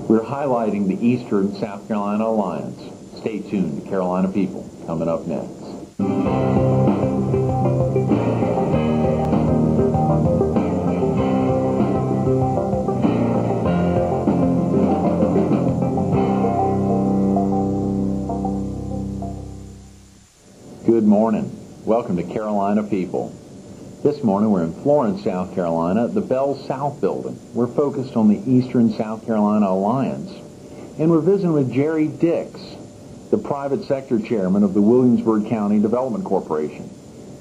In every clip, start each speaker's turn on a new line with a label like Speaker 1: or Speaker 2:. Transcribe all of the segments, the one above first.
Speaker 1: We're highlighting the Eastern South Carolina Alliance. Stay tuned to Carolina People coming up next. Good morning. Welcome to Carolina People. This morning we're in Florence, South Carolina, at the Bell South Building. We're focused on the Eastern South Carolina Alliance. And we're visiting with Jerry Dix, the private sector chairman of the Williamsburg County Development Corporation.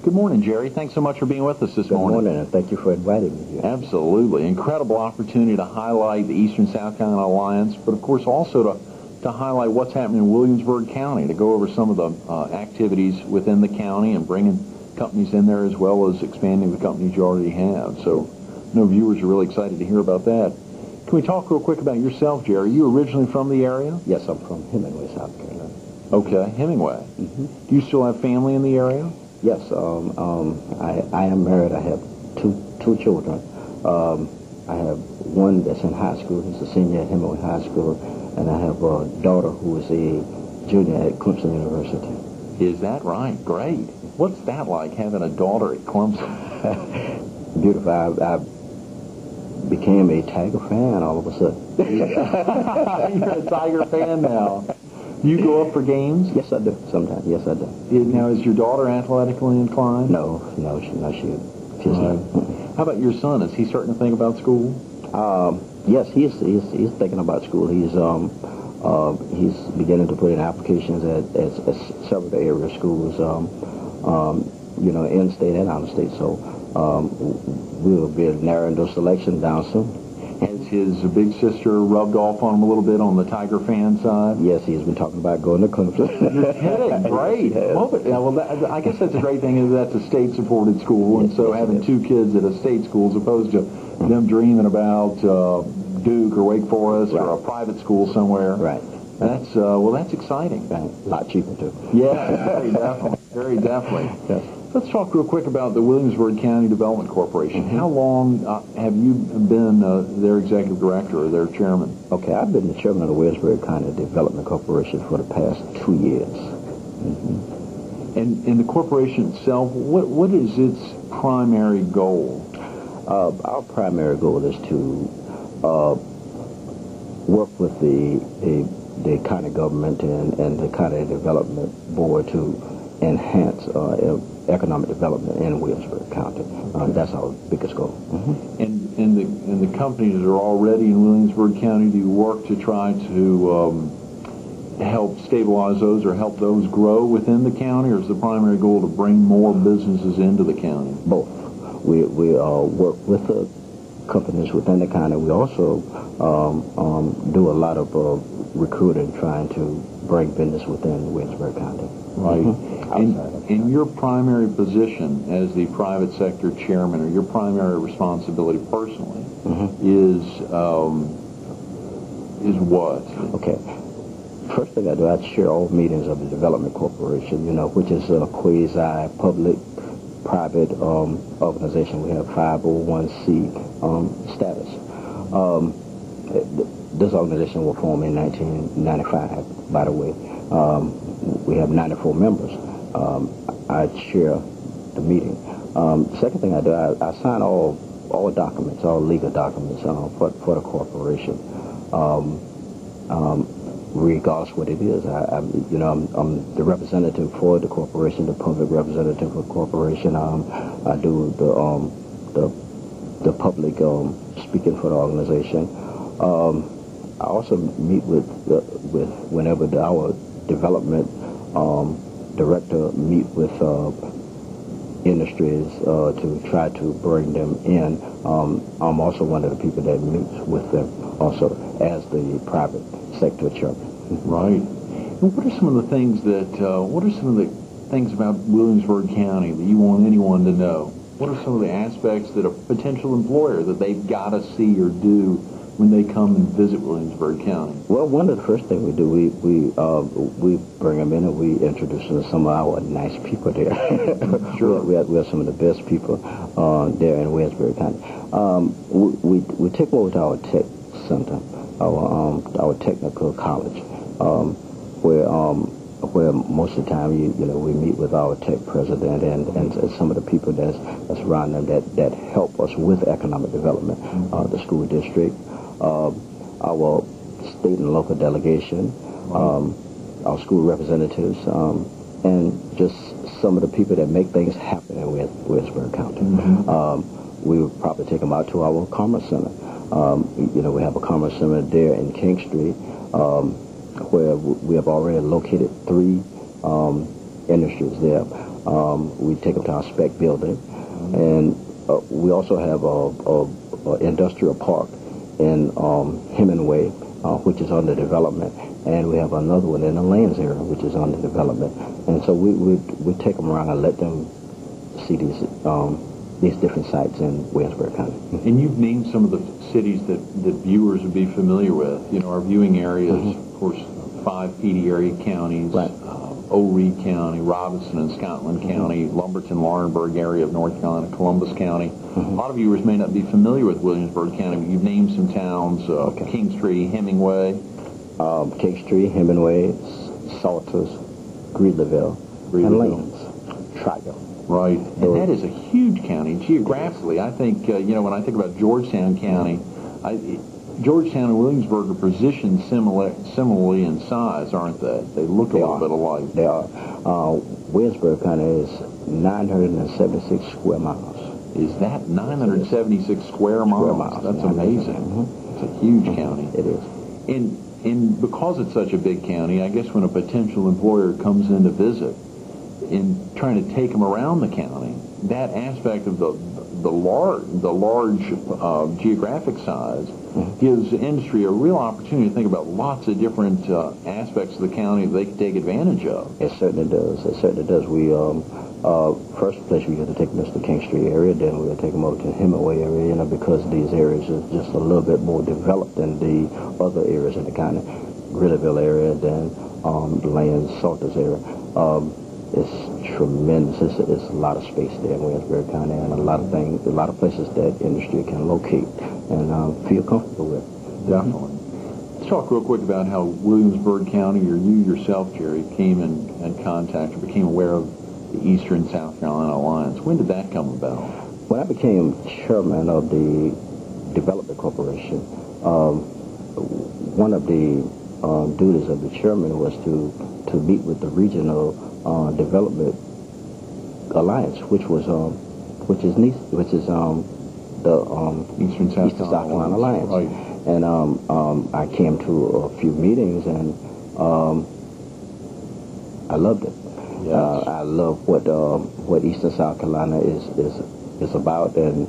Speaker 1: Good morning, Jerry. Thanks so much for being with us this morning.
Speaker 2: Good morning, and thank you for inviting me here.
Speaker 1: Absolutely. Incredible opportunity to highlight the Eastern South Carolina Alliance, but of course also to highlight what's happening in Williamsburg County, to go over some of the activities within the county and bringing companies in there as well as expanding the companies you already have. So I know viewers are really excited to hear about that. Can we talk real quick about yourself, Jerry? Are you originally from the area?
Speaker 2: Yes, I'm from Hemingway, South Carolina.
Speaker 1: Okay, Hemingway.
Speaker 2: Mm-hmm.
Speaker 1: Do you still have family in the area?
Speaker 2: Yes, I am married. I have two children. I have one that's in high school. He's a senior at Hemingway High School, and I have a daughter who is a junior at Clemson University.
Speaker 1: Is that right? Great. What's that like, having a daughter at Clemson?
Speaker 2: Beautiful. I became a Tiger fan all of a sudden.
Speaker 1: You're a Tiger fan now. Do you go up for games?
Speaker 2: Yes, I do. Sometimes. Yes, I do.
Speaker 1: Now, is your daughter athletically inclined?
Speaker 2: No, she's not.
Speaker 1: How about your son? Is he starting to think about school?
Speaker 2: Yes, he's thinking about school. He's beginning to put in applications at several area schools, in state and out of state. So we'll be narrowing those selections down soon.
Speaker 1: Has his big sister rubbed off on him a little bit on the Tiger fan side?
Speaker 2: Yes, he's been talking about going to Clemson.
Speaker 1: You're kidding. Great. I guess that's a great thing, is that's a state-supported school, and so having two kids at a state school as opposed to them dreaming about Duke or Wake Forest or a private school somewhere.
Speaker 2: Right.
Speaker 1: That's exciting.
Speaker 2: Right. A lot cheaper, too.
Speaker 1: Yeah, very definitely. Very definitely.
Speaker 2: Yes.
Speaker 1: Let's talk real quick about the Williamsburg County Development Corporation. Mm-hmm. How long have you been their executive director or their chairman?
Speaker 2: Okay, I've been the chairman of the Williamsburg County Development Corporation for the past 2 years.
Speaker 1: Mm-hmm. And the corporation itself, what is its primary goal?
Speaker 2: Our primary goal is to work with the county government and the county development board to enhance economic development in Williamsburg County. That's our biggest goal. Mm-hmm.
Speaker 1: And the companies that are already in Williamsburg County, do you work to try to help stabilize those or help those grow within the county, or is the primary goal to bring more businesses into the county?
Speaker 2: Both. We work with the companies within the county. We also do a lot of recruiting, trying to bring business within Williamsburg County.
Speaker 1: Right.
Speaker 2: Mm-hmm.
Speaker 1: In your primary position as the private sector chairman, or your primary responsibility personally, is what?
Speaker 2: Okay. First thing I do, I chair all meetings of the Development Corporation, which is a quasi-public private organization. We have 501c status. This organization was formed in 1995, by the way. We have 94 members. I chair the meeting. Second thing I do, I sign all documents, all legal documents for the corporation. Regardless what it is, I'm the representative for the corporation, the public representative of the corporation. I do the public speaking for the organization. I also meet with whenever our development director meet with industries to try to bring them in. I'm also one of the people that meets with them also as the private sector chairman.
Speaker 1: Right. And what are some of the things about Williamsburg County that you want anyone to know? What are some of the aspects that a potential employer that they've got to see or do when they come and visit Williamsburg County?
Speaker 2: Well, one of the first things we do, we bring them in and we introduce them to some of our nice people there.
Speaker 1: Sure.
Speaker 2: we have some of the best people there in Williamsburg County. We take them over to our tech center, our our technical college, where most of the time we meet with our tech president and some of the people that's around them that help us with economic development, the school district, our state and local delegation, our school representatives, and just some of the people that make things happen in Williamsburg County. We would probably take them out to our Commerce Center. We have a Commerce Center there in King Street, where we have already located 3 industries there. We take them to our spec building, and we also have a industrial park in Hemingway, which is under development, and we have another one in the Lanes area, which is under development. And so we take them around and let them see these different sites in Williamsburg County.
Speaker 1: And you've named some of the cities that viewers would be familiar with. Our viewing areas, of course, 5 PD area counties,
Speaker 2: right.
Speaker 1: O'Ree County, Robinson and Scotland County, Lumberton, Laurinburg area of North Carolina, Columbus County. A lot of viewers may not be familiar with Williamsburg County, but you've named some towns, King Street, Hemingway.
Speaker 2: King Street, Hemingway, Salters, Greeleyville, and Lanes. Trigo.
Speaker 1: Right. And that is a huge county. Geographically, I think, when I think about Georgetown County, Georgetown and Williamsburg are positioned similarly in size, aren't they? They look a little bit alike.
Speaker 2: They are. Williamsburg County is 976 square miles.
Speaker 1: Is that 976 square miles? That's amazing. It's a huge county.
Speaker 2: It is.
Speaker 1: And because it's such a big county, I guess when a potential employer comes in to visit, in trying to take them around the county, that aspect of the large geographic size gives the industry a real opportunity to think about lots of different aspects of the county that they can take advantage of.
Speaker 2: It certainly does. It certainly does. We first place we got to take them to the King Street area, then we're going to take them over to the Hemingway area, because these areas are just a little bit more developed than the other areas in the county. Greeleyville area, then the Lanes, Salters area. It's tremendous. It's a lot of space there in Williamsburg County, and a lot of places that industry can locate and feel comfortable with.
Speaker 1: Definitely. Let's talk real quick about how Williamsburg County, or you yourself, Jerry, came in contact or became aware of the Eastern South Carolina Alliance. When did that come about?
Speaker 2: When I became chairman of the Development Corporation, one of the duties of the chairman was to meet with the Regional Development Alliance, which is the
Speaker 1: Eastern South
Speaker 2: Carolina Alliance.
Speaker 1: Right.
Speaker 2: And I came to a few meetings, and I loved it.
Speaker 1: Yes.
Speaker 2: I love what Eastern South Carolina is about, and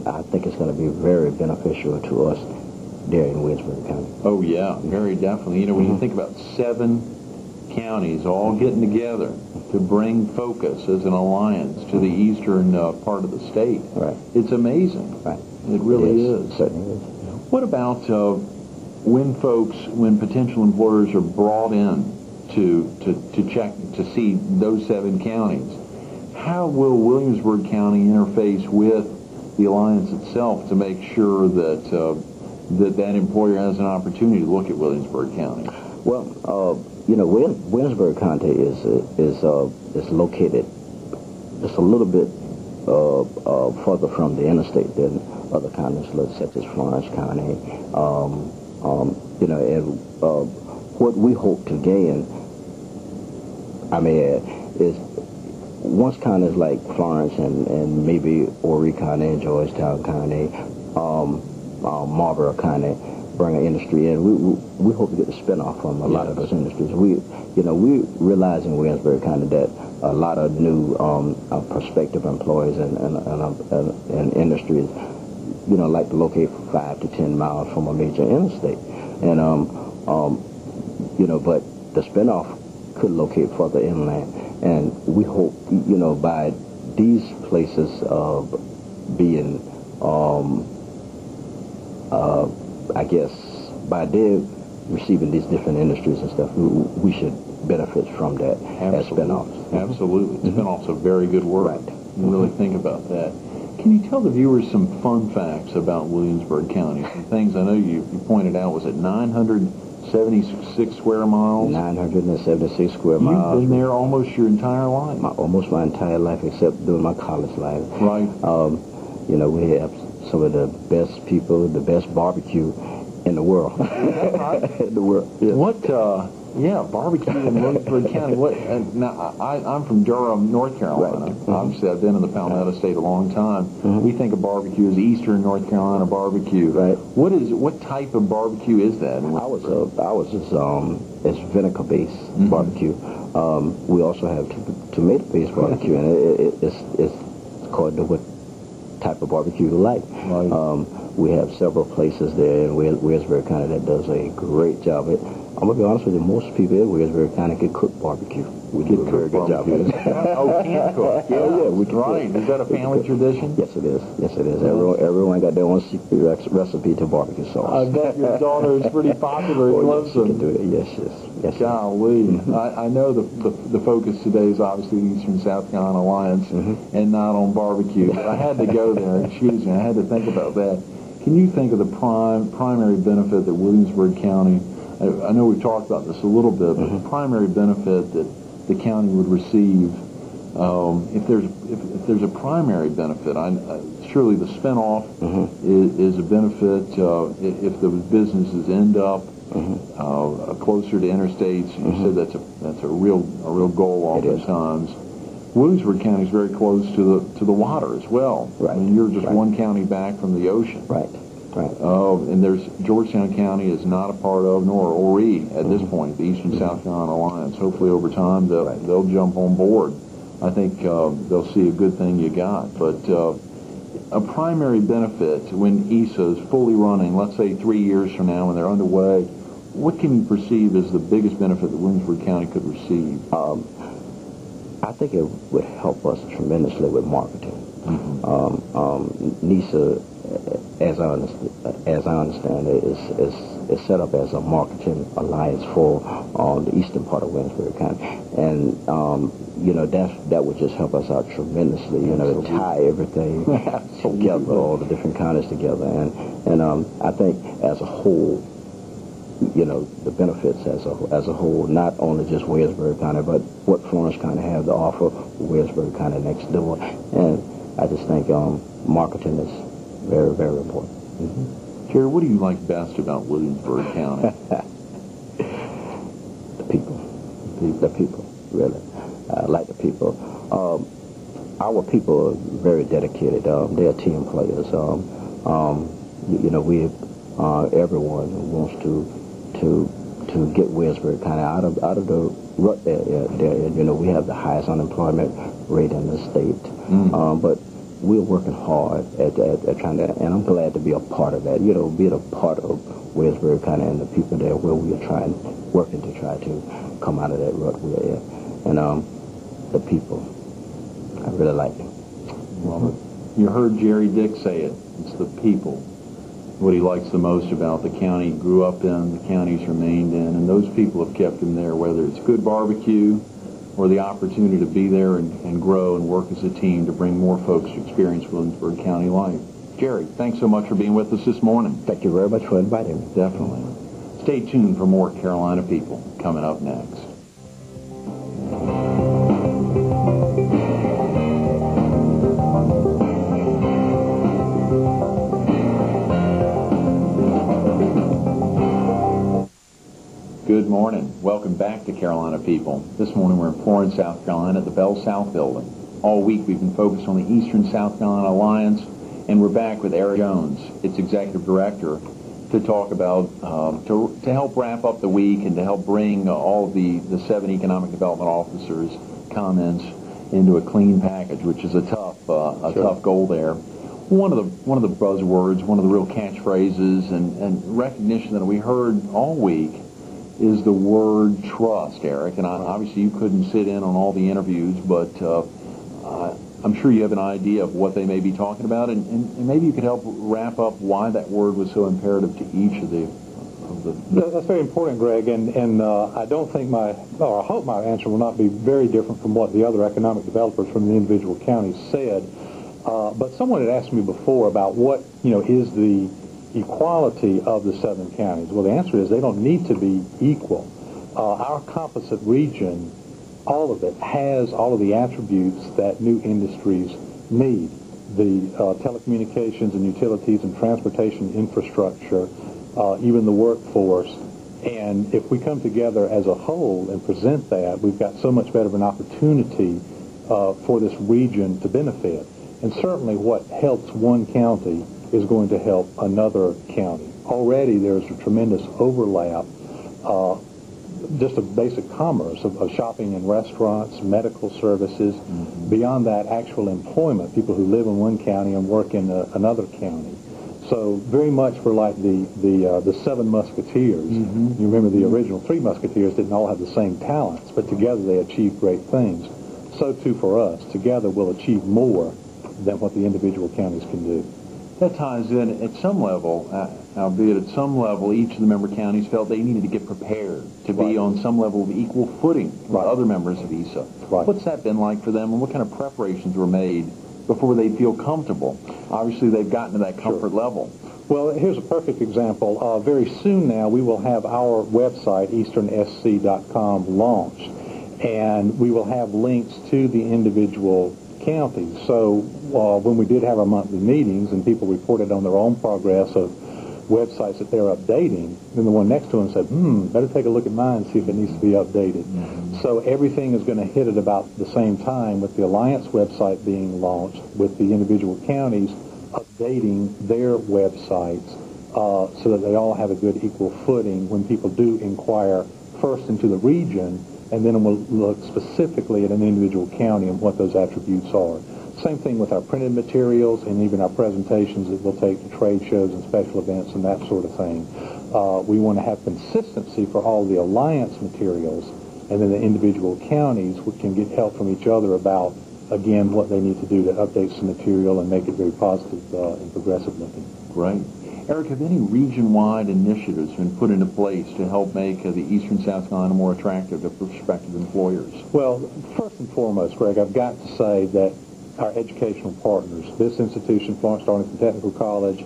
Speaker 2: I think it's going to be very beneficial to us there in Williamsburg County.
Speaker 1: Oh yeah, very definitely. When you think about 7 counties all getting together to bring focus as an alliance to the eastern part of the state,
Speaker 2: right?
Speaker 1: It's amazing.
Speaker 2: Right.
Speaker 1: It really is.
Speaker 2: It certainly is.
Speaker 1: What about when potential employers are brought in to check to see those 7 counties? How will Williamsburg County interface with the alliance itself to make sure that that employer has an opportunity to look at Williamsburg County?
Speaker 2: Well, Williamsburg County is located just a little bit further from the interstate than other counties, such as Florence County. And what we hope to gain, I may add, is once counties like Florence and maybe Horry County and Georgetown County, Marlboro County bring an industry in, we hope to get the spinoff from a lot of those industries. We realize in Williamsburg County that a lot of new prospective employees and industries, like to locate 5 to 10 miles from a major interstate, and but the spinoff could locate further inland, and we hope by these places being I guess by their receiving these different industries and stuff, we should benefit from that as spinoffs.
Speaker 1: Absolutely. Spinoffs are very good word.
Speaker 2: Right.
Speaker 1: You really think about that. Can you tell the viewers some fun facts about Williamsburg County? Some things I know you pointed out. Was it 976 square miles?
Speaker 2: 976 square miles.
Speaker 1: You've been there almost your entire life.
Speaker 2: Almost my entire life, except during my college life.
Speaker 1: Right.
Speaker 2: You know, we have some of the best people, the best barbecue in the world. In the world. Yeah.
Speaker 1: What? Yeah, barbecue in Williamsburg County. What? Now, I'm from Durham, North Carolina.
Speaker 2: Right.
Speaker 1: Obviously, I've been in the Palmetto State a long time. We think of barbecue as Eastern North Carolina barbecue.
Speaker 2: Right.
Speaker 1: What type of barbecue is that?
Speaker 2: Ours is vinegar based barbecue. We also have tomato based barbecue, and it's according to what type of barbecue you like.
Speaker 1: Right.
Speaker 2: We have several places there in Williamsburg County that does a great job. I'm going to be honest with you, most people in Williamsburg County can cook barbecue. We do a very good job at it.
Speaker 1: Oh, can cook. Yeah,
Speaker 2: we can
Speaker 1: right.
Speaker 2: cook.
Speaker 1: Is that a family tradition?
Speaker 2: Yes, it is. Yes, it is. Everyone got their own secret recipe to barbecue sauce.
Speaker 1: I bet your daughter is pretty popular in Clemson.
Speaker 2: She can do it. Yes.
Speaker 1: Golly. I know the focus today is obviously the Eastern South Carolina Alliance and not on barbecue. But I had to go there. Excuse me. I had to think about that. Can you think of the primary benefit that Williamsburg County, I know we've talked about this a little bit, but the primary benefit that the county would receive, if there's a primary benefit, surely the spinoff is a benefit. If the businesses end up closer to interstates, you said that's a real goal oftentimes. Williamsburg County is very close to the water as well.
Speaker 2: Right.
Speaker 1: I mean, you're just one county back from the ocean.
Speaker 2: Right.
Speaker 1: And there's Georgetown County is not a part of, nor are we at this point, the Eastern South Carolina Alliance. Hopefully over time they'll jump on board. I think they'll see a good thing you got. But a primary benefit when ESA is fully running, let's say 3 years from now when they're underway, what can you perceive as the biggest benefit that Williamsburg County could receive?
Speaker 2: I think it would help us tremendously with marketing. NISA, as I understand it, is set up as a marketing alliance for the eastern part of Williamsburg County, and that would just help us out tremendously. To tie everything together, all the different counties together, and I think as a whole, the benefits as a whole, not only just Williamsburg County, but what Florence County have to offer, Williamsburg County next door, and I just think marketing is very, very important.
Speaker 1: Jerry, what do you like best about Williamsburg County?
Speaker 2: The people, really. I like the people. Our people are very dedicated. They are team players. Everyone wants to get Williamsburg County out of the rut there. We have the highest unemployment rate in the state, but we're working hard at trying to, and I'm glad to be a part of that. Being a part of Williamsburg County and the people there, where we are working to try to come out of that rut we're in, and the people, I really like them.
Speaker 1: Well, you heard Jerry Dick say it. It's the people. What he likes the most about the county he grew up in, the county he's remained in, and those people have kept him there, whether it's good barbecue or the opportunity to be there and grow and work as a team to bring more folks to experience Williamsburg County life. Jerry, thanks so much for being with us this morning.
Speaker 2: Thank you very much for inviting me.
Speaker 1: Definitely. Stay tuned for more Carolina People coming up next. Good morning. Welcome back to Carolina People. This morning we're in Florence, South Carolina at the Bell South Building. All week we've been focused on the Eastern South Carolina Alliance, and we're back with Eric Jones, its Executive Director, to talk about, to help wrap up the week and to help bring all of the 7 economic development officers' comments into a clean package, which is a tough goal there. One of the buzzwords, one of the real catchphrases and recognition that we heard all week is the word trust, Eric. And obviously you couldn't sit in on all the interviews, but I'm sure you have an idea of what they may be talking about, and maybe you could help wrap up why that word was so imperative to each of the...
Speaker 3: That's very important, Greg, and I don't think I hope my answer will not be very different from what the other economic developers from the individual counties said. But someone had asked me before about what, is the equality of the southern counties. Well, the answer is they don't need to be equal. Our composite region, all of it, has all of the attributes that new industries need. The telecommunications and utilities and transportation infrastructure, even the workforce. And if we come together as a whole and present that, we've got so much better of an opportunity for this region to benefit. And certainly what helps one county is going to help another county. Already there's a tremendous overlap, just of basic commerce, of shopping in restaurants, medical services. Mm-hmm. Beyond that, actual employment, people who live in one county and work in another county. So very much we're like the Seven Musketeers. Mm-hmm. You remember the original Three Musketeers didn't all have the same talents, but together they achieved great things. So too for us. Together we'll achieve more than what the individual counties can do.
Speaker 1: That ties in at some level, albeit at some level, each of the member counties felt they needed to get prepared to be on some level of equal footing with other members of ESA. Right. What's that been like for them, and what kind of preparations were made before they feel comfortable? Obviously, they've gotten to that comfort level.
Speaker 3: Well, here's a perfect example. Very soon now, we will have our website, easternsc.com, launched, and we will have links to the individual counties. So when we did have our monthly meetings and people reported on their own progress of websites that they're updating, then the one next to them said, better take a look at mine and see if it needs to be updated. Mm-hmm. So everything is going to hit at about the same time, with the Alliance website being launched, with the individual counties updating their websites so that they all have a good equal footing when people do inquire first into the region, and then we'll look specifically at an individual county and what those attributes are. Same thing with our printed materials and even our presentations that we'll take to trade shows and special events and that sort of thing. We want to have consistency for all the Alliance materials, and then the individual counties can get help from each other about, again, what they need to do to update some material and make it very positive and progressive looking.
Speaker 1: Right. Eric, have any region-wide initiatives been put into place to help make the Eastern South Carolina more attractive to prospective employers?
Speaker 3: Well, first and foremost, Greg, I've got to say that our educational partners, this institution, Florence Darlington Technical College,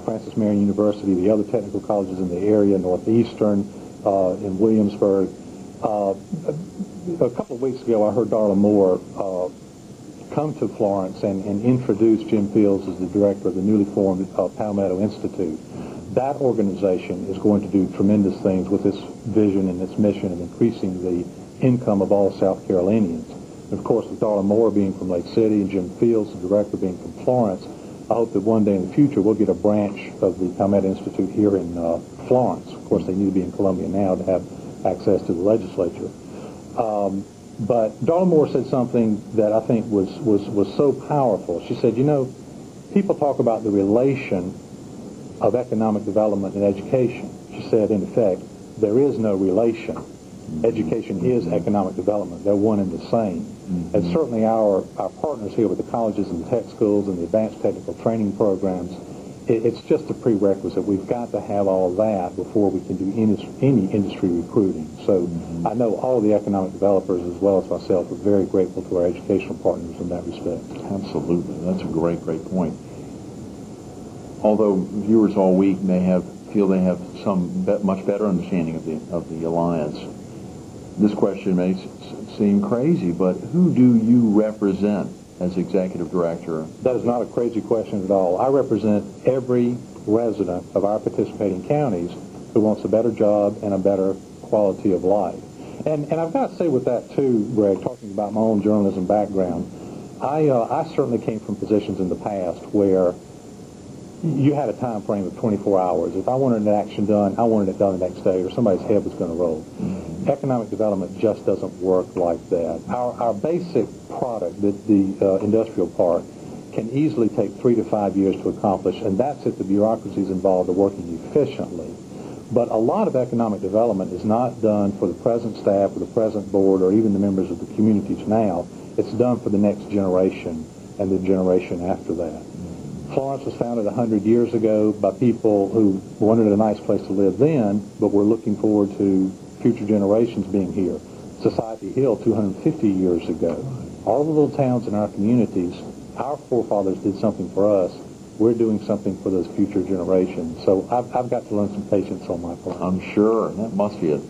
Speaker 3: Francis Marion University, the other technical colleges in the area, Northeastern, in Williamsburg. A couple of weeks ago, I heard Darla Moore come to Florence and introduce Jim Fields as the director of the newly formed Palmetto Institute. That organization is going to do tremendous things with this vision and its mission of increasing the income of all South Carolinians. And of course, with Darla Moore being from Lake City and Jim Fields, the director, being from Florence, I hope that one day in the future we'll get a branch of the Palmetto Institute here in Florence. Of course, they need to be in Columbia now to have access to the legislature. But Darla Moore said something that I think was so powerful. She said, people talk about the relation of economic development and education. She said, in effect, there is no relation. Education is economic development. They're one and the same. Mm-hmm. And certainly our partners here with the colleges and the tech schools and the advanced technical training programs, it's just a prerequisite. We've got to have all that before we can do any industry recruiting. So I know all of the economic developers, as well as myself, are very grateful to our educational partners in that respect.
Speaker 1: Absolutely. That's a great point. Although viewers all week may feel they have some much better understanding of the Alliance, this question may seem crazy, but who do you represent as executive director?
Speaker 3: That is not a crazy question at all. I represent every resident of our participating counties who wants a better job and a better quality of life. And I've got to say with that too, Greg, talking about my own journalism background, I certainly came from positions in the past where you had a time frame of 24 hours. If I wanted an action done, I wanted it done the next day, or somebody's head was going to roll. Mm-hmm. Economic development just doesn't work like that. Our basic product, the industrial part, can easily take 3 to 5 years to accomplish, and that's if the bureaucracies involved are working efficiently. But a lot of economic development is not done for the present staff or the present board or even the members of the communities now. It's done for the next generation and the generation after that. Florence was founded 100 years ago by people who wanted a nice place to live then, but were looking forward to future generations being here. Society Hill 250 years ago. All the little towns in our communities our forefathers did something for us, we're doing something for those future generations. So I've got to learn some patience on my part.
Speaker 1: I'm sure. That must be a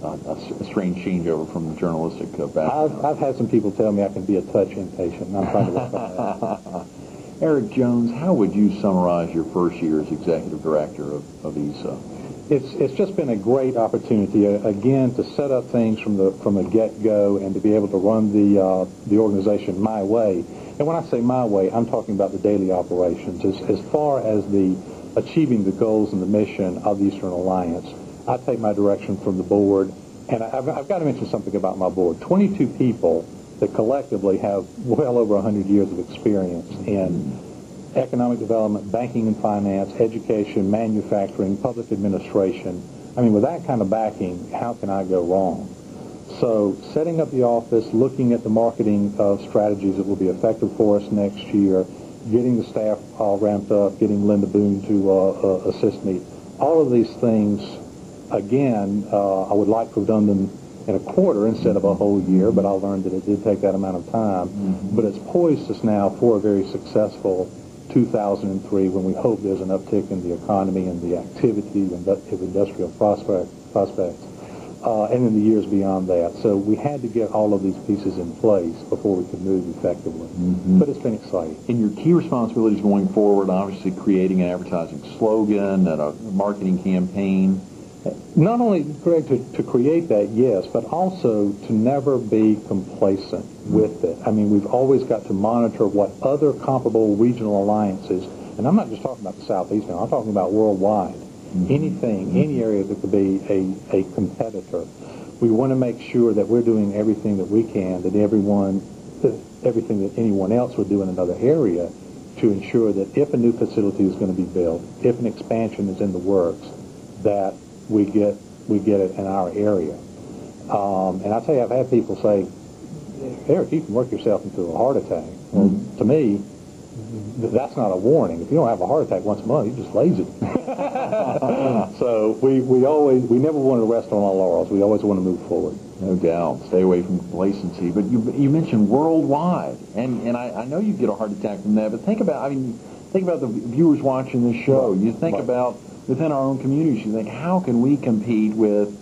Speaker 1: strange changeover from the journalistic background.
Speaker 3: I've had some people tell me I can be a touch impatient, and I'm trying to work on that.
Speaker 1: Eric Jones, how would you summarize your first year as executive director of ESA?
Speaker 3: It's just been a great opportunity, again, to set up things from the get-go and to be able to run the organization my way. And when I say my way, I'm talking about the daily operations. As far as achieving the goals and the mission of the Eastern Alliance, I take my direction from the board. And I've got to mention something about my board. 22 people that collectively have well over 100 years of experience in economic development, banking and finance, education, manufacturing, public administration. I mean, with that kind of backing, how can I go wrong? So setting up the office, looking at the marketing strategies that will be effective for us next year, getting the staff all ramped up, getting Linda Boone to assist me. All of these things, again, I would like to have done them in a quarter instead of a whole year, but I learned that it did take that amount of time. But it's poised us now for a very successful 2003, when we hope there's an uptick in the economy and the activity of industrial prospects, and in the years beyond that. So we had to get all of these pieces in place before we could move effectively. But it's been exciting.
Speaker 1: And your key responsibilities going forward, obviously creating an advertising slogan and a marketing campaign.
Speaker 3: Not only, Greg, to create that, yes, but also to never be complacent with it. I mean, we've always got to monitor what other comparable regional alliances, and I'm not just talking about the Southeast now, I'm talking about worldwide. Anything, any area that could be a competitor. We want to make sure that we're doing everything that we can, that everything that anyone else would do in another area, to ensure that if a new facility is going to be built, if an expansion is in the works, that we get it in our area. And I tell you, I've had people say, Eric, you can work yourself into a heart attack. Well, to me, that's not a warning. If you don't have a heart attack once a month, you're just lazy. So we never want to rest on our laurels. We always want to move forward.
Speaker 1: No doubt. Stay away from complacency. But you mentioned worldwide, and I know you get a heart attack from that, but think about the viewers watching this show. You think about within our own communities, you think, how can we compete with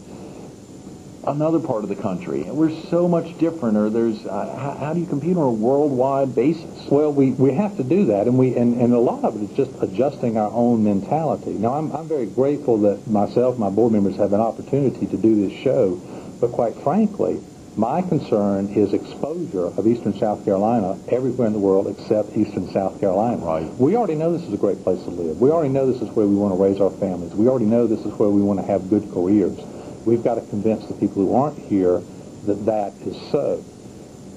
Speaker 1: another part of the country? We're so much different. Or how do you compete on a worldwide basis?
Speaker 3: Well, we have to do that, and a lot of it is just adjusting our own mentality. Now, I'm very grateful that myself, my board members have an opportunity to do this show, but quite frankly, my concern is exposure of Eastern South Carolina everywhere in the world except Eastern South Carolina.
Speaker 1: Right.
Speaker 3: We already know this is a great place to live. We already know this is where we want to raise our families. We already know this is where we want to have good careers. We've got to convince the people who aren't here that that is so.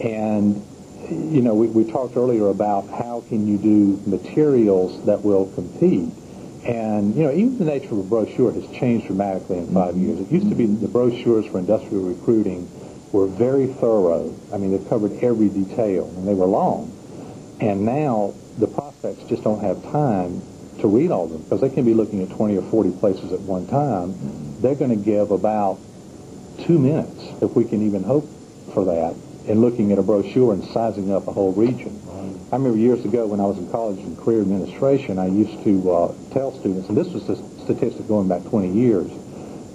Speaker 3: And, you know, we talked earlier about how can you do materials that will compete. And, you know, even the nature of a brochure has changed dramatically in 5 years. It used to be the brochures for industrial recruiting were very thorough. I mean, they covered every detail, and they were long. And now the prospects just don't have time to read all of them because they can be looking at 20 or 40 places at one time. They're going to give about 2 minutes, if we can even hope for that, in looking at a brochure and sizing up a whole region. I remember years ago when I was in college in career administration, I used to tell students, and this was a statistic going back 20 years,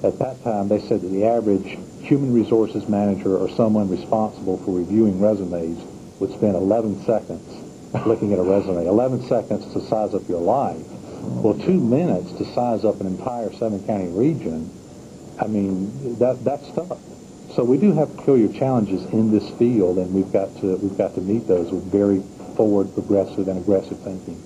Speaker 3: at that time they said that the average human resources manager or someone responsible for reviewing resumes would spend 11 seconds looking at a resume, 11 seconds to size up your life. Well, 2 minutes to size up an entire 7-county region, I mean, that's tough. So we do have peculiar challenges in this field, and we've got to meet those with very forward, progressive, and aggressive thinking.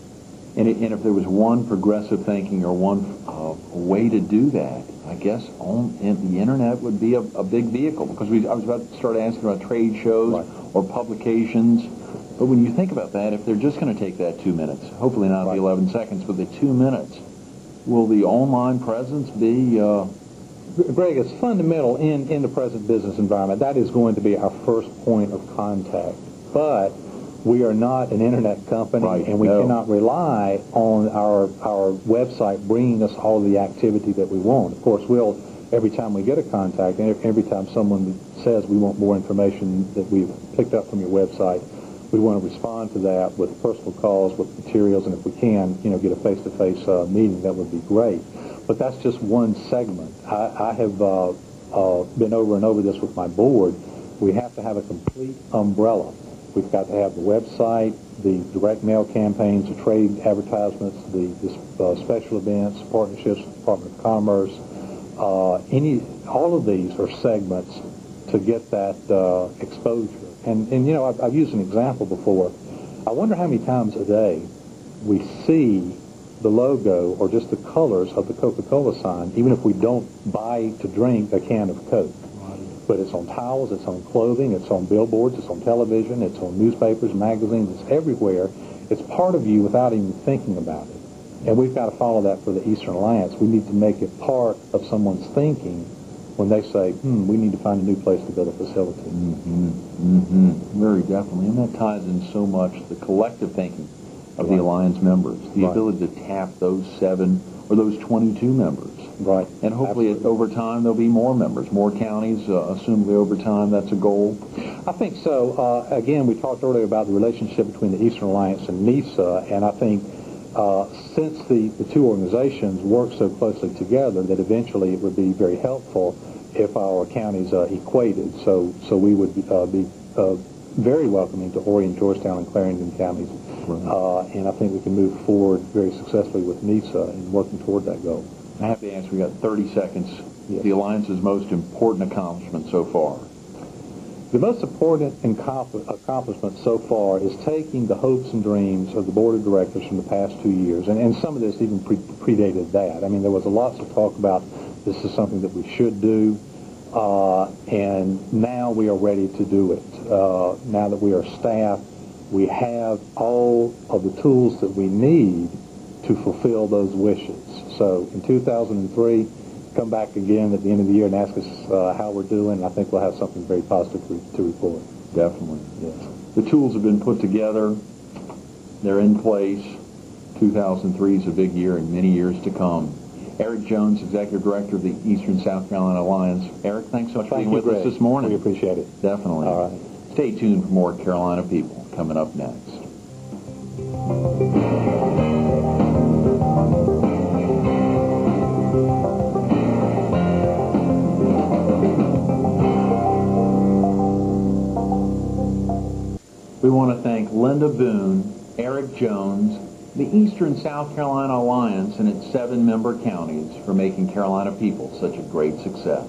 Speaker 1: And if there was one progressive thinking or one way to do that, I guess the internet would be a big vehicle, because I was about to start asking about trade shows
Speaker 3: Right.
Speaker 1: or publications. But when you think about that, if they're just going to take that 2 minutes, hopefully not
Speaker 3: Right.
Speaker 1: the 11 seconds, but the 2 minutes, will the online presence be...
Speaker 3: Greg, it's fundamental in the present business environment. That is going to be our first point of contact. But we are not an internet company,
Speaker 1: Right,
Speaker 3: and we
Speaker 1: no.
Speaker 3: cannot rely on our website bringing us all the activity that we want. Of course, we'll, every time we get a contact, and every time someone says we want more information that we've picked up from your website, we want to respond to that with personal calls, with materials, and if we can, you know, get a face-to-face meeting, that would be great. But that's just one segment. I have been over and over this with my board. We have to have a complete umbrella. We've got to have the website, the direct mail campaigns, the trade advertisements, the special events, partnerships with the Department of Commerce. All of these are segments to get that exposure. And you know, I've used an example before. I wonder how many times a day we see the logo or just the colors of the Coca-Cola sign, even if we don't buy to drink a can of Coke. But it's on towels, it's on clothing, it's on billboards, it's on television, it's on newspapers, magazines, it's everywhere. It's part of you without even thinking about it. And we've got to follow that for the Eastern Alliance. We need to make it part of someone's thinking when they say, we need to find a new place to build a facility.
Speaker 1: Very definitely. And that ties in so much the collective thinking of the Alliance members, the ability to tap those 7 or those 22 members.
Speaker 3: Right.
Speaker 1: And hopefully over time there'll be more members, more counties, assumably over time. That's a goal.
Speaker 3: I think so. Again, we talked earlier about the relationship between the Eastern Alliance and NISA, and I think since the two organizations work so closely together that eventually it would be very helpful if our counties equated. So we would be very welcoming to Orion, Georgetown, and Clarendon counties. And I think we can move forward very successfully with NISA in working toward that goal.
Speaker 1: I have to ask, we got 30 seconds. Yes. The Alliance's most important accomplishment so far?
Speaker 3: The most important accomplishment so far is taking the hopes and dreams of the Board of Directors from the past 2 years, and some of this even predated that. I mean, there was a lot to talk about. This is something that we should do, and now we are ready to do it. Now that we are staffed, we have all of the tools that we need to fulfill those wishes. So in 2003, come back again at the end of the year and ask us how we're doing. I think we'll have something very positive to report.
Speaker 1: Definitely. Yes. The tools have been put together. They're in place. 2003 is a big year and many years to come. Eric Jones, Executive Director of the Eastern South Carolina Alliance. Eric, thanks so much for being with us this morning.
Speaker 3: We appreciate it.
Speaker 1: Definitely.
Speaker 3: All right.
Speaker 1: Stay tuned for more Carolina People coming up next. We want to thank Linda Boone, Eric Jones, the Eastern South Carolina Alliance and its 7 member counties for making Carolina People such a great success.